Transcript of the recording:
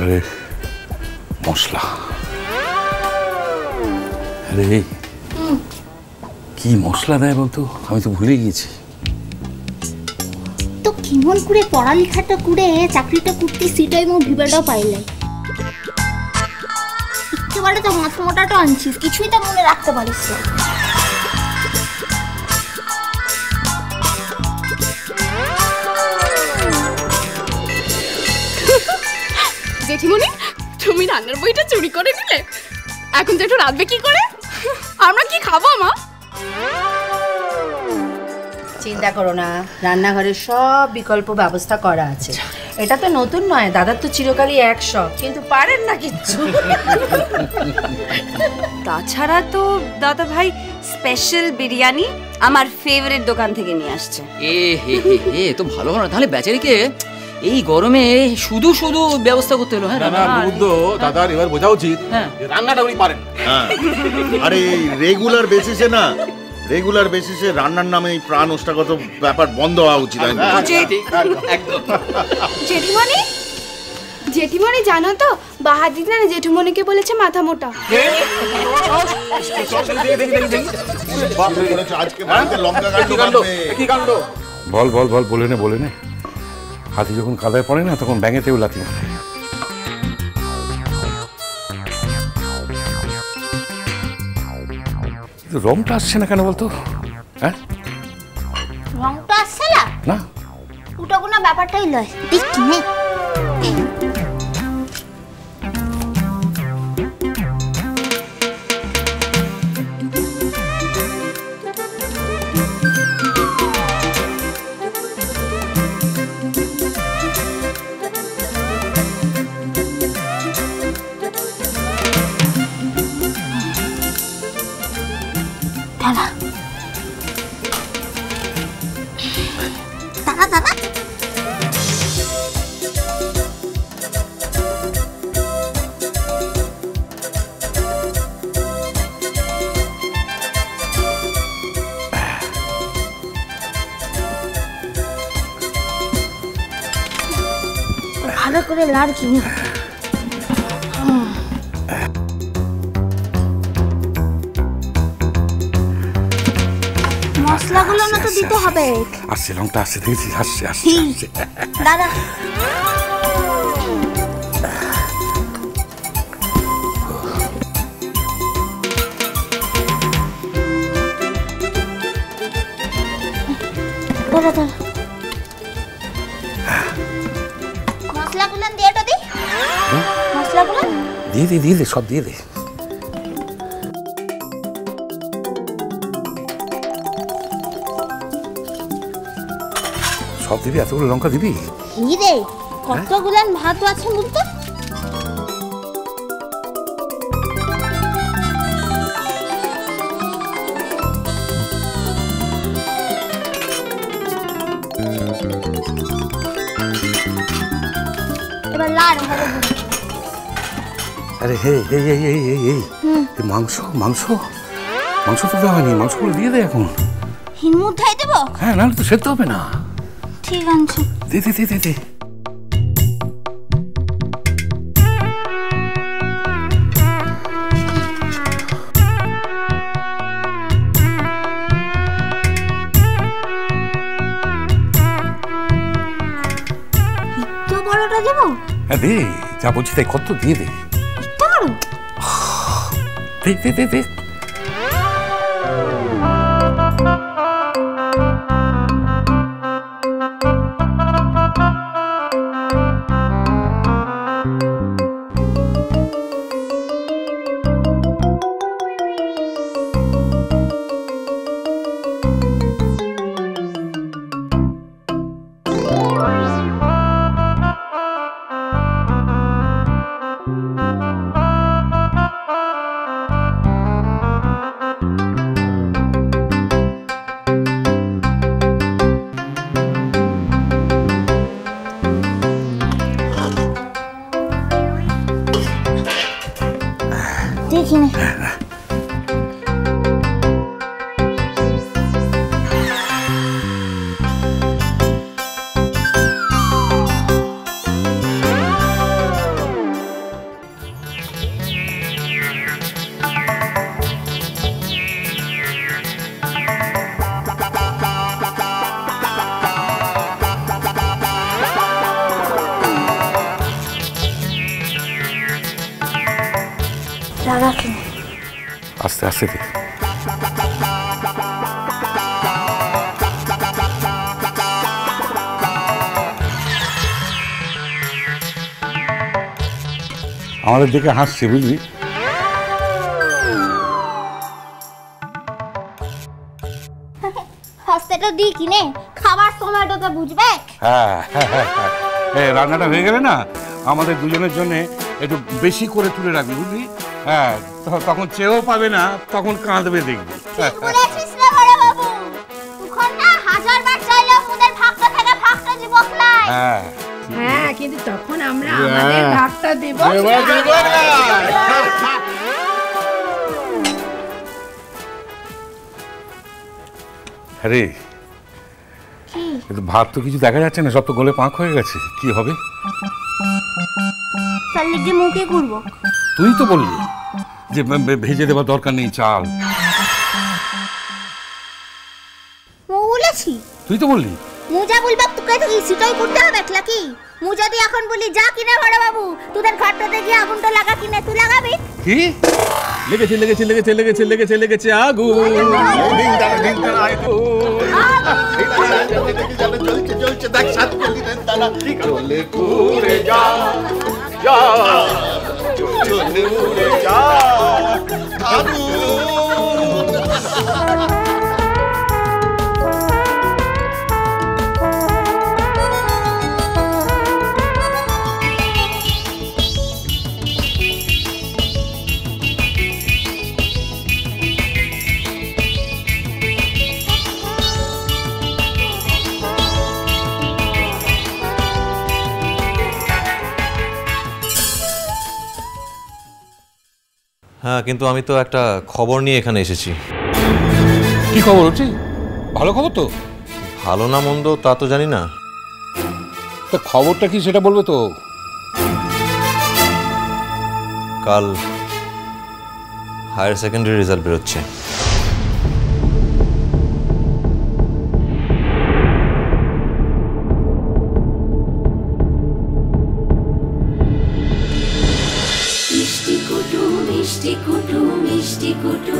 এবারে মশলা। আরে কি মশলা দেয় বলতো, আমি তো ভুলে গিয়েছি। তো কেমন করে পড়ালেখাটা করে চাকরিটা করতে সেটাই মো ভিবাটাও পাইলে। একেবারে তো মাছ মোটাটা আনছিস, কিছুই তো মনে রাখতে পারিস না। জেঠিমণি, তুমি রান্নার বইটা চুরি করে দিলে। এখন তো একটু রাঁধবে কি করে? আমরা কি খাবো মা? চিন্তা করো না, রান্নাঘরের সব বিকল্প ব্যবস্থা করা আছে। এটা তো নতুন নয়, দাদার তো চিরকালই এক শখ, কিন্তু পারেন না কিচ্ছু। তাছাড়া তো দাদা ভাই স্পেশাল বিরিয়ানি আমার ফেভারিট দোকান থেকে নিয়ে আসছে। এ হে হে হে, তো ভালো না। তাহলে বেচারিকে এই গরমে শুধু শুধু ব্যবস্থা করতে হলো। হ্যাঁ দাদার এবার বোঝা উচিত রান্নাটা উনি পারেন। আরে রেগুলার বেসিসে না, রেগুলার বেসিসে রান্নার নামে এই প্রাণ ওষ্ঠাগত ব্যাপার বন্ধ হওয়া উচিত। জেঠিমণি, জেঠিমণি জানো তো বাহাদিক না জেঠুমণিকে বলেছে মাথা মোটা। বল বল বল, বলে নে বলে নে। হাতি যখন কাদায় পড়ে না তখন ব্যাঙেতেও লাথি মারে। রংটা আসছে না কেন বলতো? হ্যাঁ, রংটা আসছে না না, ওটা কোনো ব্যাপারটাই নয়। দেখি নে ভালো করে লাড় কিনি। মশলাগুলো না তো দিতে হবে। আসছে, রংটা আসছে, দেখেছি, আসছে আসছে আসছে। দাদা দাদা মশলাগুলো দিয়ে তো দি, মশলাগুলো দিয়ে দে, দিয়ে দে, সব দিয়ে দে। সব দিবি? এতগুলো লঙ্কা দিবি? কি রে, কতগুলান ভাত আছে বলতো? এবার লাড় ভালো করে। আরে হে হে হে হে হে হে, মাংস মাংস মাংস তো দেওয়া হয়নি, মাংসগুলো দিয়ে দে এখন। হিমুর ধাই দেবো? হ্যাঁ, নাহলে তো সেদ্ধ হবে না। ঠিক আছে, দে দে দে দে দে। তো বড়টা দেবো? হ্যাঁ দে, যা বলছি তাই, কত দিয়ে দে। তো বড় দে দে দে দে। লাগাকে আস্তে আস্তে দে। আমাদের দিকে হাসছে বুঝলি। হাসতেটা দি কিনে খাবার সময়টা তো বুঝবে। হ্যাঁ হ্যাঁ হ্যাঁ হ্যাঁ। রান্নাটা হয়ে গেলে না আমাদের দুজনের জন্য একটু বেশি করে তুলে রাখবি বুঝলি। হ্যাঁ তখন চেয়েও পাবে না, তখন কাঁদবে দেখবি। বলেছিস রে বড় বাবু, তখন না হাজারবার চাইলেও ওদের ভাগটা থেকে ভাগটা দিব ফ্লাই। হ্যাঁ হ্যাঁ, কিন্তু তখন আমরা আমাদের ভাগটা দেব। আরে কিন্তু ভাত তো কিছু দেখা যাচ্ছে না, সব তো গলে পাঁক হয়ে গেছে, কি হবে? তার লিগে মুখে করবো। তুই তো বললি যে ভেজে দেওয়ার দরকার নেই চাল। ও বলেছি, তুই তো বললি। মুজা বলবা তোকে তো ইসিটাই করতে হবে নাকি? মুজা দি এখন বলি যা কিনে বড় বাবু তোদের ঘরটাতে গিয়ে আগুনটা লাগা কিনে তুই লাগাবি কি? লেগেছে লেগেছে লেগেছে লেগেছে লেগেছে লেগেছে আগুন। চলছে দেখ সাত দিনের তারা চলে পুরে যা চলে উড়ে যা হ্যাঁ, কিন্তু আমি তো একটা খবর নিয়ে এখানে এসেছি। কি খবর হচ্ছে? ভালো খবর তো? ভালো না মন্দ তা তো জানি না। তা খবরটা কি সেটা বলবে তো? কাল হায়ার সেকেন্ডারি রেজাল্ট বেরোচ্ছে। মিষ্টি কুটু মিষ্টি কুটু মিষ্টি কুটু